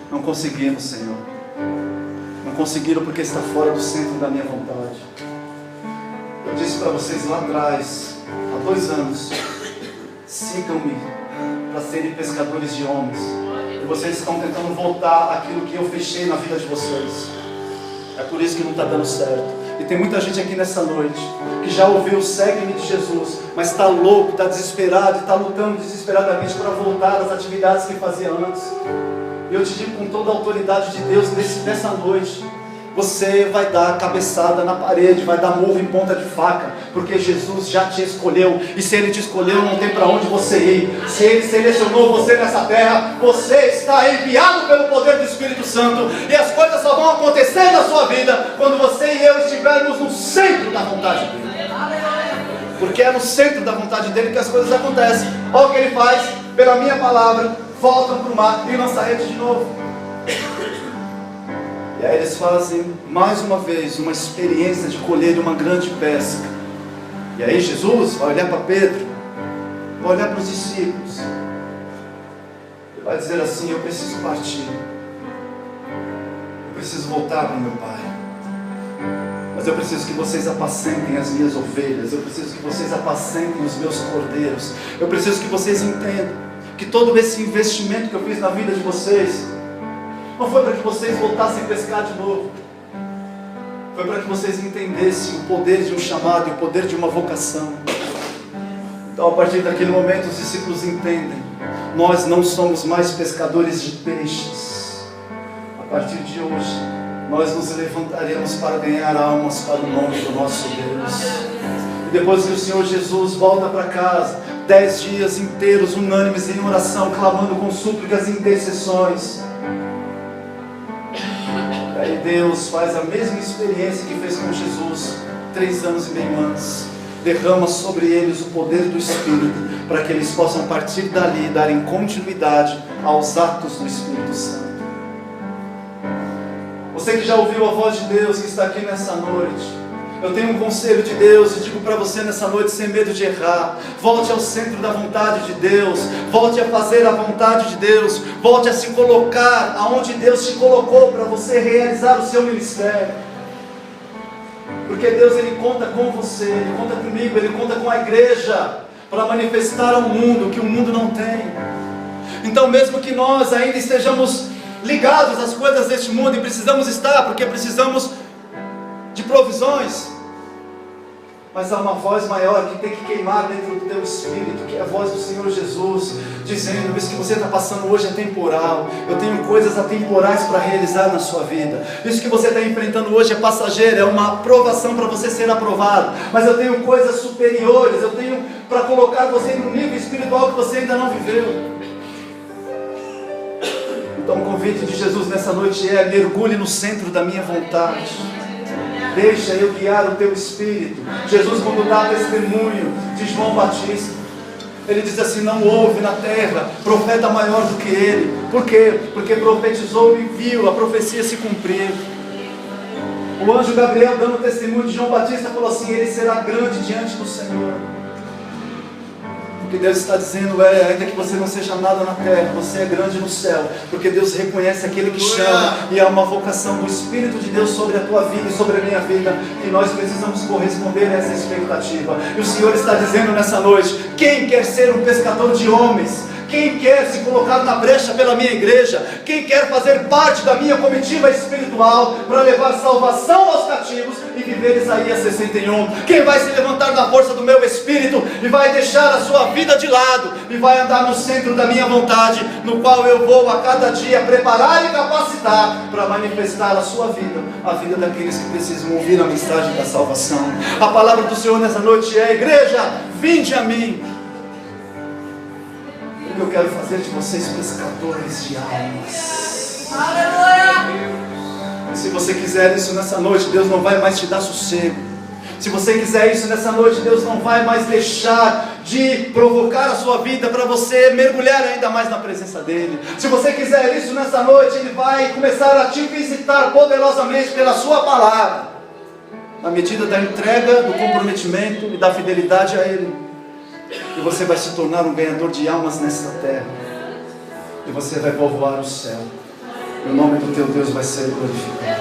Não conseguimos, Senhor. Não conseguiram porque está fora do centro da minha vontade. Eu disse para vocês lá atrás, há 2 anos: sigam-me para serem pescadores de homens. E vocês estão tentando voltar àquilo que eu fechei na vida de vocês. É por isso que não está dando certo. E tem muita gente aqui nessa noite que já ouviu o segue-me de Jesus, mas está louco, está desesperado, está lutando desesperadamente para voltar às atividades que fazia antes. E eu te digo com toda a autoridade de Deus nessa noite: você vai dar cabeçada na parede, vai dar murro em ponta de faca, porque Jesus já te escolheu. E se Ele te escolheu, não tem para onde você ir. Se Ele selecionou você nessa terra, você está enviado pelo poder do Espírito Santo. E as coisas só vão acontecer na sua vida quando você e eu estivermos no centro da vontade dEle. Porque é no centro da vontade dEle que as coisas acontecem. Olha o que Ele faz: pela minha palavra, voltam para o mar e lançam a rede de novo. E aí eles fazem mais uma vez uma experiência de colher uma grande pesca. E aí Jesus vai olhar para Pedro, vai olhar para os discípulos, e vai dizer assim: eu preciso partir, eu preciso voltar para o meu Pai, mas eu preciso que vocês apacentem as minhas ovelhas, eu preciso que vocês apacentem os meus cordeiros, eu preciso que vocês entendam que todo esse investimento que eu fiz na vida de vocês não foi para que vocês voltassem a pescar de novo. Foi para que vocês entendessem o poder de um chamado e o poder de uma vocação. Então, a partir daquele momento, os discípulos entendem: nós não somos mais pescadores de peixes. A partir de hoje, nós nos levantaremos para ganhar almas para o nome do nosso Deus. E depois que o Senhor Jesus volta para casa, 10 dias inteiros, unânimes em oração, clamando com súplicas e intercessões. Aí Deus faz a mesma experiência que fez com Jesus 3 anos e meio antes. Derrama sobre eles o poder do Espírito, para que eles possam partir dali darem continuidade aos atos do Espírito Santo. Você que já ouviu a voz de Deus, que está aqui nessa noite, eu tenho um conselho de Deus e digo para você nessa noite, sem medo de errar: volte ao centro da vontade de Deus, volte a fazer a vontade de Deus, volte a se colocar aonde Deus te colocou para você realizar o seu ministério. Porque Deus, Ele conta com você, Ele conta comigo, Ele conta com a igreja para manifestar ao mundo o que o mundo não tem. Então, mesmo que nós ainda estejamos ligados às coisas deste mundo, e precisamos estar, porque precisamos de provisões. Mas há uma voz maior que tem que queimar dentro do teu espírito, que é a voz do Senhor Jesus, dizendo: isso que você está passando hoje é temporal, eu tenho coisas atemporais para realizar na sua vida. Isso que você está enfrentando hoje é passageiro, é uma aprovação para você ser aprovado, mas eu tenho coisas superiores, eu tenho para colocar você no nível espiritual que você ainda não viveu. Então o convite de Jesus nessa noite é: mergulhe no centro da minha vontade, deixa eu guiar o teu espírito. Jesus, quando dá testemunho de João Batista, ele diz assim: não houve na terra profeta maior do que ele. Por quê? Porque profetizou e viu a profecia se cumprir. O anjo Gabriel, dando testemunho de João Batista, falou assim: ele será grande diante do Senhor. O que Deus está dizendo é: ainda que você não seja nada na terra, você é grande no céu, porque Deus reconhece aquele que chama, e há uma vocação do Espírito de Deus sobre a tua vida e sobre a minha vida, e nós precisamos corresponder a essa expectativa. E o Senhor está dizendo nessa noite: quem quer ser um pescador de homens? Quem quer se colocar na brecha pela minha igreja? Quem quer fazer parte da minha comitiva espiritual para levar salvação aos cativos e viver Isaías 61? Quem vai se levantar na força do meu espírito e vai deixar a sua vida de lado e vai andar no centro da minha vontade, no qual eu vou a cada dia preparar e capacitar para manifestar a sua vida, a vida daqueles que precisam ouvir a mensagem da salvação. A palavra do Senhor nessa noite é: igreja, vinde a mim. Eu quero fazer de vocês pescadores de almas. Aleluia! Se você quiser isso nessa noite, Deus não vai mais te dar sossego. Se você quiser isso nessa noite, Deus não vai mais deixar de provocar a sua vida para você mergulhar ainda mais na presença dEle. Se você quiser isso nessa noite, Ele vai começar a te visitar poderosamente pela sua palavra, na medida da entrega, do comprometimento e da fidelidade a Ele. E você vai se tornar um ganhador de almas nesta terra. E você vai povoar o céu. E o nome do teu Deus vai ser glorificado.